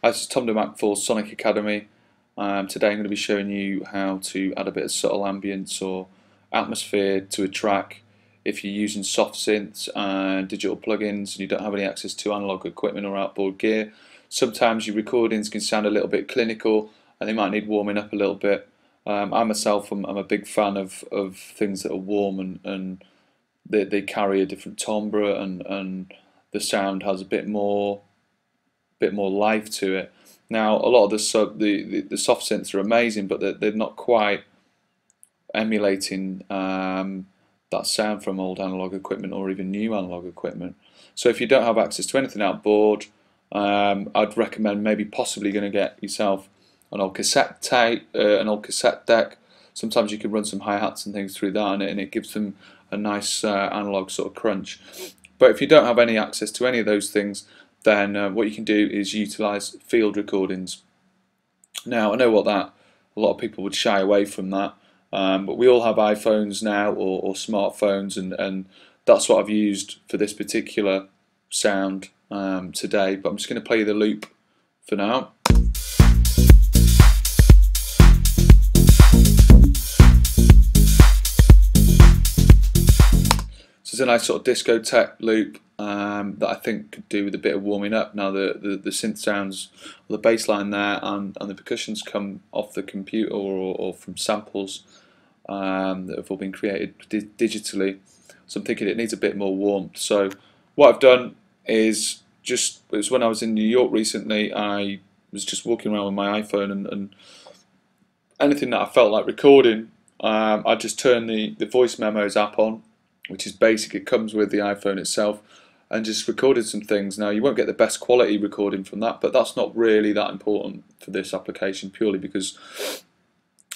Hi, this is Tom Demac for Sonic Academy. Today I'm going to be showing you how to add a bit of subtle ambience or atmosphere to a track if you're using soft synths and digital plugins and you don't have any access to analog equipment or outboard gear. Sometimes your recordings can sound a little bit clinical and they might need warming up a little bit. I myself am a big fan of things that are warm and they carry a different timbre and the sound has a bit more life to it. Now, a lot of the soft synths are amazing, but they're not quite emulating that sound from old analog equipment or even new analog equipment. So if you don't have access to anything outboard, I'd recommend maybe possibly going to get yourself an old cassette tape, an old cassette deck. Sometimes you can run some hi-hats and things through that, and it gives them a nice analog sort of crunch. But if you don't have any access to any of those things, then what you can do is utilize field recordings. Now, I know a lot of people would shy away from that, but we all have iPhones now or smartphones, and that's what I've used for this particular sound today. But I'm just going to play you the loop for now. So it's a nice sort of discotheque loop that I think could do with a bit of warming up. Now the synth sounds, the bass line there and the percussions come off the computer or from samples that have all been created digitally. So I'm thinking it needs a bit more warmth. So what I've done is it was when I was in New York recently, I was just walking around with my iPhone and anything that I felt like recording, I just turned the voice memos app on, which is basic, it comes with the iPhone itself, and just recorded some things. Now you won't get the best quality recording from that, but that's not really that important for this application, purely because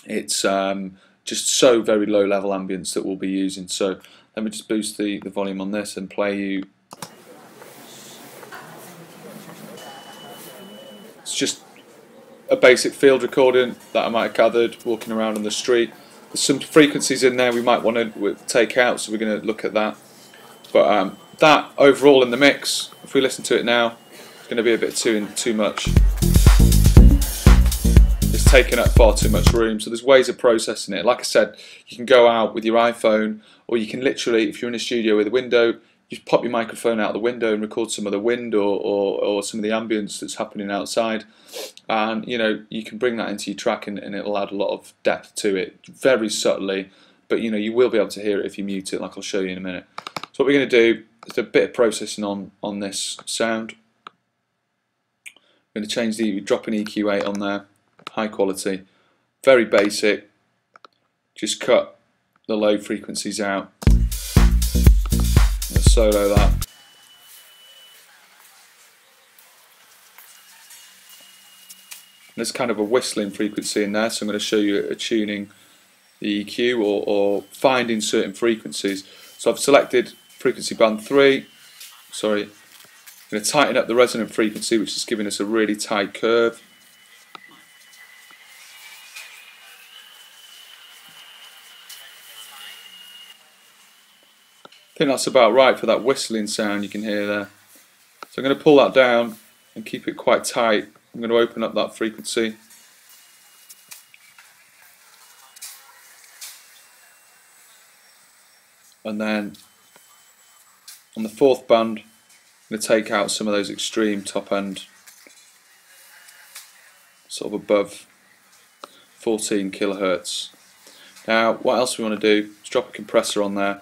it's just so very low level ambience that we'll be using. So let me just boost the volume on this and play you. It's just a basic field recording that I might have gathered walking around on the street. There's some frequencies in there we might want to take out, so we're going to look at that. But that overall in the mix, if we listen to it now, it's going to be a bit too much. It's taking up far too much room, so there's ways of processing it. Like I said, you can go out with your iPhone, or you can literally, if you're in a studio with a window, you pop your microphone out the window and record some of the wind or some of the ambience that's happening outside, and you can bring that into your track and it'll add a lot of depth to it, very subtly, but you will be able to hear it if you mute it, like I'll show you in a minute. So what we're going to do is a bit of processing on this sound. I'm going to change drop an EQ8 on there, high quality, very basic, just cut the low frequencies out. Solo that. There's kind of a whistling frequency in there, so I'm going to show you tuning the EQ or finding certain frequencies. So I've selected frequency band 3. Sorry, I'm going to tighten up the resonant frequency, which is giving us a really tight curve. I think that's about right for that whistling sound you can hear there. So I'm going to pull that down and keep it quite tight. I'm going to open up that frequency. And then on the 4th band, I'm going to take out some of those extreme top end, sort of above 14 kilohertz. Now what else we want to do is drop a compressor on there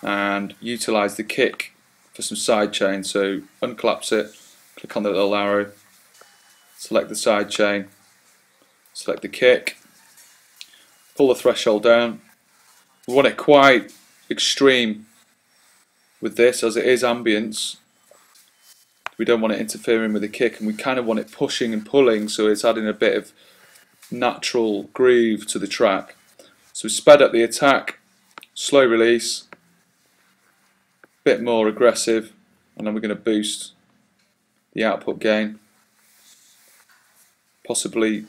and utilize the kick for some side chain. So unclaps it, click on the little arrow, select the side chain, select the kick, pull the threshold down. We want it quite extreme with this, as it is ambience. We don't want it interfering with the kick, and we kind of want it pushing and pulling, so it's adding a bit of natural groove to the track. So we sped up the attack, slow release, bit more aggressive, and then we're going to boost the output gain, possibly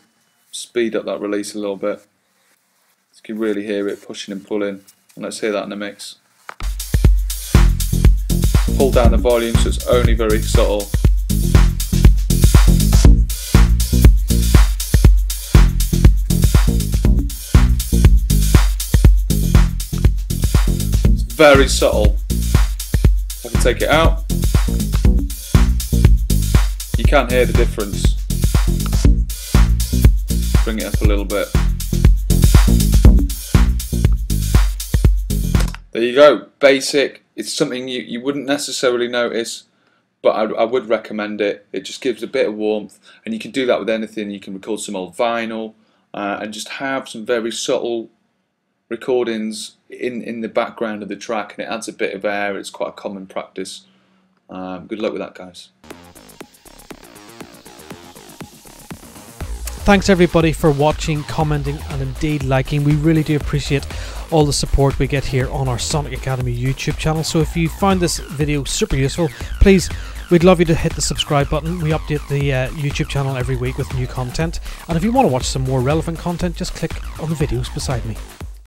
speed up that release a little bit, so you can really hear it pushing and pulling. And let's hear that in the mix. Pull down the volume so it's only very subtle. very subtle. I can take it out. You can't hear the difference. Bring it up a little bit. There you go, basic. It's something you wouldn't necessarily notice, but I would recommend it. It just gives a bit of warmth, and you can do that with anything. You can record some old vinyl and just have some very subtle recordings in the background of the track, and it adds a bit of air. It's quite a common practice. Good luck with that, guys. Thanks everybody for watching, commenting and indeed liking. We really do appreciate all the support we get here on our Sonic Academy YouTube channel. So if you found this video super useful, please, we'd love you to hit the subscribe button. We update the YouTube channel every week with new content, and if you want to watch some more relevant content, just click on the videos beside me.